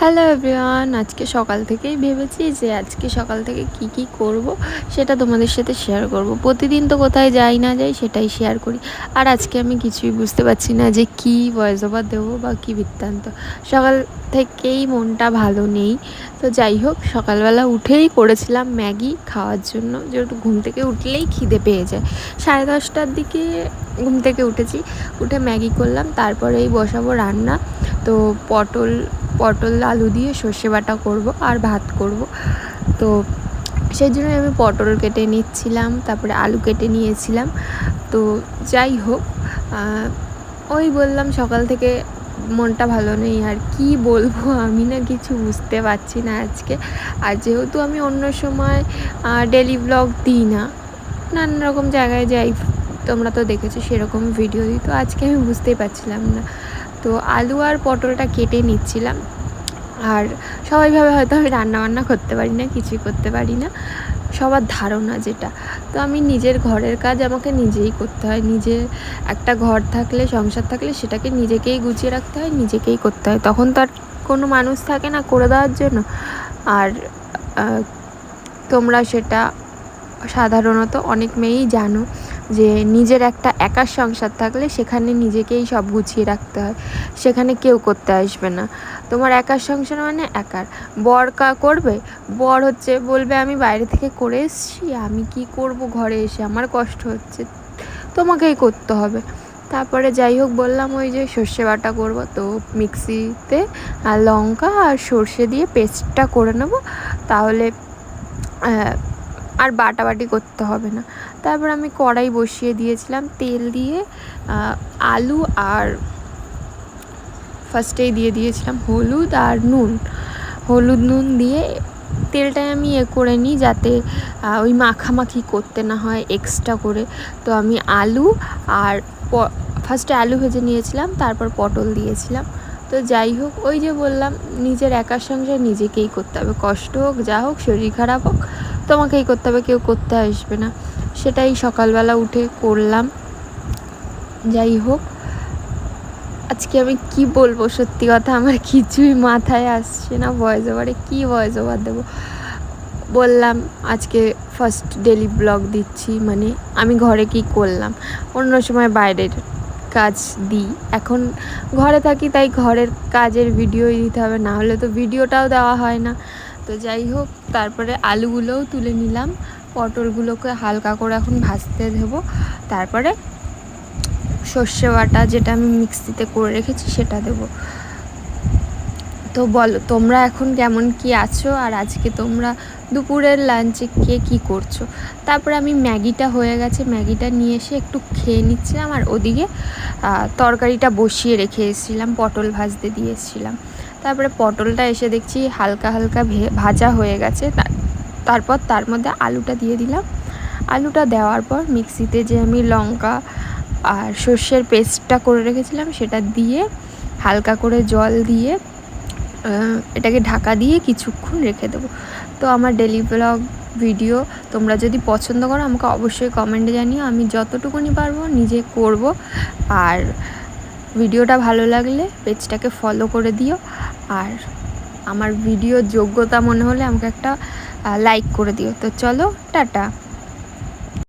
Hello everyone, আজকে সকাল থেকেই ভেবেছি যে আজকে সকাল থেকে কি করব সেটা তোমাদের সাথে শেয়ার করব। প্রতিদিন তো কোথায় যাই না যাই সেটাই শেয়ার করি। আর আজকে আমি কিছুই বুঝতে পারছি না যে কি ভয়েস ওভার দেবো বা কী বৃত্তান্ত। সকাল থেকেই মনটা ভালো নেই। তো যাই হোক, সকালবেলা উঠেই করেছিলাম ম্যাগি খাওয়ার জন্য, যেহেতু ঘুম থেকে উঠলেই খিদে পেয়ে যায়। 10:30টার দিকে ঘুম থেকে উঠেছি, উঠে ম্যাগি করলাম, তারপরেই বসাবো রান্না। তো পটল আলু দিয়ে সর্ষে বাটা করব আর ভাত করব। তো সেই জন্য আমি পটল কেটে নিচ্ছিলাম, তারপরে আলু কেটে নিয়েছিলাম। তো যাই হোক, ওই বললাম সকাল থেকে মনটা ভালো নেই, আর কি বলবো আমি না কিছু বুঝতে পারছি না আজকে। আর যেহেতু আমি অন্য সময় ডেলি ব্লগ দিই না, নানান রকম জায়গায় যাই, তোমরা তো দেখেছো সেরকম ভিডিও দিই, তো আজকে আমি বুঝতেই পারছিলাম না। তো আলু আর পটলটা কেটে নিচ্ছিলাম। আর সবাই ভাবে হয়তো আমি রান্নাবান্না করতে পারি না, কিছুই করতে পারি না, সবার ধারণা যেটা। তো আমি নিজের ঘরের কাজ আমাকে নিজেই করতে হয়। নিজের একটা ঘর থাকলে, সংসার থাকলে সেটাকে নিজেকেই গুছিয়ে রাখতে হয়, নিজেকেই করতে হয়। তখন তো আর কোনো মানুষ থাকে না করে দেওয়ার জন্য। আর তোমরা সেটা সাধারণত অনেক মেয়েই জানো যে নিজের একটা একার সংসার থাকলে সেখানে নিজেকেই সব গুছিয়ে রাখতে হয়, সেখানে কেউ করতে আসবে না। তোমার একার সংসার মানে একার। বর করবে, বর হচ্ছে বলবে আমি বাইরে থেকে করে এসছি, আমি কি করব ঘরে এসে, আমার কষ্ট হচ্ছে, তোমাকেই করতে হবে। তারপরে যাই হোক, বললাম ওই যে সর্ষে বাটা করব, তো মিক্সিতে আর লঙ্কা আর সর্ষে দিয়ে পেস্টটা করে নেব, তাহলে আর বাটাবাটি করতে হবে না। তারপর আমি কড়াই বসিয়ে দিয়েছিলাম, তেল দিয়ে আলু আর ফার্স্টেই দিয়ে দিয়েছিলাম হলুদ নুন দিয়ে তেলটায় আমি করে নিই, যাতে ওই মাখামাখি করতে না হয় এক্সট্রা করে। তো আমি আলু আর ফার্স্টে আলু ভেজে নিয়েছিলাম, তারপর পটল দিয়েছিলাম। তো যাই হোক, ওই যে বললাম নিজের একার সংসার নিজেকেই করতে হবে, কষ্ট হোক যা হোক, শরীর খারাপ হোক, তোমাকেই করতে হবে, কেউ করতে আসবে না। সেটাই সকালবেলা উঠে করলাম। যাই হোক, আজকে আমি কি বলবো, সত্যি কথা আমার কিছুই মাথায় আসছে না। ভয়েস ওভারে কী ভয়েস ওভার দেবো। বললাম আজকে ফার্স্ট ডেলি ব্লগ দিচ্ছি, মানে আমি ঘরে কি করলাম। অন্য সময় বাইরের কাজ দিই, এখন ঘরে থাকি তাই ঘরের কাজের ভিডিওই দিতে হবে, না হলে তো ভিডিওটাও দেওয়া হয় না। তো যাই হোক, তারপরে আলুগুলোও তুলে নিলাম, পটলগুলোকে হালকা করে এখন ভাজতে দেবো। তারপরে সর্ষে বাটা যেটা আমি মিক্সিতে করে রেখেছি সেটা দেবো। তো বলো তোমরা এখন কেমন কি আছো, আর আজকে তোমরা দুপুরের লাঞ্চে কে কী করছো। তারপরে আমি ম্যাগিটা হয়ে গেছে, ম্যাগিটা নিয়ে এসে একটু খেয়ে নিচ্ছিলাম, আর ওদিকে তরকারিটা বসিয়ে রেখে এসেছিলাম, পটল ভাজতে দিয়ে এসেছিলাম। তারপরে পটলটা এসে দেখছি হালকা হালকা ভাজা হয়ে গেছে, তারপর তার মধ্যে আলুটা দিয়ে দিলাম। আলুটা দেওয়ার পর মিক্সিতে যে আমি লঙ্কা আর সর্ষের পেস্টটা করে রেখেছিলাম সেটা দিয়ে হালকা করে জল দিয়ে এটাকে ঢাকা দিয়ে কিছুক্ষণ রেখে দেবো। তো আমার ডেলি ব্লগ ভিডিও তোমরা যদি পছন্দ করো আমাকে অবশ্যই কমেন্টে জানিও, আমি যতটুকুনি পারবো নিজে করব। আর ভিডিওটা ভালো লাগলে পেজটাকে ফলো করে দিও, আর আমার ভিডিওর যোগ্যতা মনে হলে আমাকে একটা লাইক করে দিও। তো চলো, টাটা।